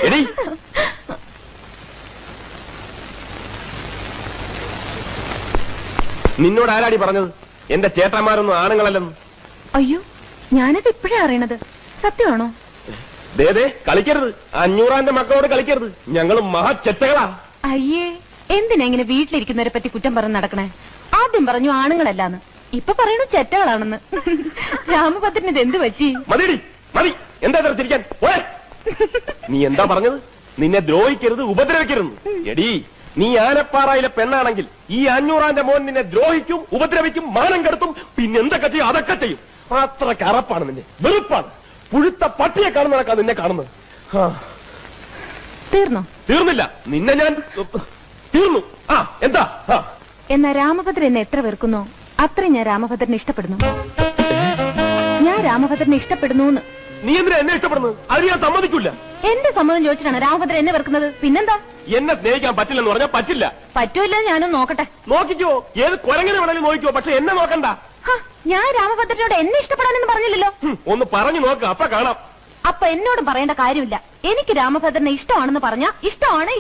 എടി നിന്നോട് ആരാടി പറഞ്ഞത് എന്റെ ചേട്ടന്മാരൊന്നും ആണുങ്ങളല്ലെന്ന്? അയ്യോ, ഞാനത് ഇപ്പോഴേ അറിയണത്. സത്യമാണോ? ദേ കളിക്കരുത്, 500 മക്കളോട് കളിക്കരുത്. ഞങ്ങളും മഹാ ചെറ്റകളാ. അയ്യേ, എന്തിനാ ഇങ്ങനെ വീട്ടിലിരിക്കുന്നവരെ പറ്റി കുറ്റം പറഞ്ഞ് നടക്കണേ? ആദ്യം പറഞ്ഞു ആണുങ്ങളല്ലാന്ന്, ഇപ്പൊ പറയണു ചെറ്റകളാണെന്ന്. രാമഭദ്രന് ഇത് എന്ത് പറ്റി? മതിയടി മതി, എന്താ ചിരിക്കാൻ? നീ എന്താ പറഞ്ഞത്? നിന്നെ ദ്രോഹിക്കരുത്, ഉപദ്രവിക്കരുത്. എടി, നീ ആനപ്പാറയിലെ പെണ്ണാണെങ്കിൽ ഈ 500 മോൻ നിന്നെ ദ്രോഹിക്കും, ഉപദ്രവിക്കും, മാനം കെടുത്തും, പിന്നെന്തൊക്കെ ചെയ്യും? അതൊക്കെ ചെയ്യും. അത്ര കറപ്പാണ് നിന്നെ, വെറുപ്പാണ്. പുഴുത്ത പട്ടിയെ കാണുന്നതൊക്കെ നിന്നെ കാണുന്നത്. തീർന്നോ? തീർന്നില്ല, നിന്നെ ഞാൻ തീർന്നു. എന്താ? എന്നാ രാമഭദ്രൻ എന്നെ എത്ര വെറുക്കുന്നോ അത്രയും ഞാൻ രാമഭദ്രനെ ഇഷ്ടപ്പെടുന്നു. ഞാൻ രാമഭദ്രനെ ഇഷ്ടപ്പെടുന്നു. നീ എന്തിനാ എന്നെ ഇഷ്ടപ്പെടുന്നത്? അത് ഞാൻ സമ്മതിക്കില്ല. എന്റെ സമ്മതം ചോദിച്ചിട്ടാണ് രാമഭദ്രൻ എന്നെ വെറുക്കുന്നത്. പിന്നെന്താ? എന്നെ സ്നേഹിക്കാൻ പറ്റില്ലെന്ന് പറഞ്ഞാൽ പറ്റില്ല. പറ്റൂല്ല, ഞാനും നോക്കട്ടെ. നോക്കിക്കോ, ഏത് കുരങ്ങനെ വേണമെങ്കിലും നോക്കിക്കോ, പക്ഷെ എന്നെ നോക്കണ്ട. ഞാൻ രാമഭദ്രനോട് എന്നെ ഇഷ്ടപ്പെടാനെന്ന് പറഞ്ഞില്ലല്ലോ. ഒന്ന് പറഞ്ഞു നോക്ക്, അപ്പൊ കാണാം. അപ്പൊ എന്നോടും പറയേണ്ട കാര്യമില്ല. എനിക്ക് രാമഭദ്രനെ ഇഷ്ടമാണെന്ന് പറഞ്ഞാ ഇഷ്ടമാണ്.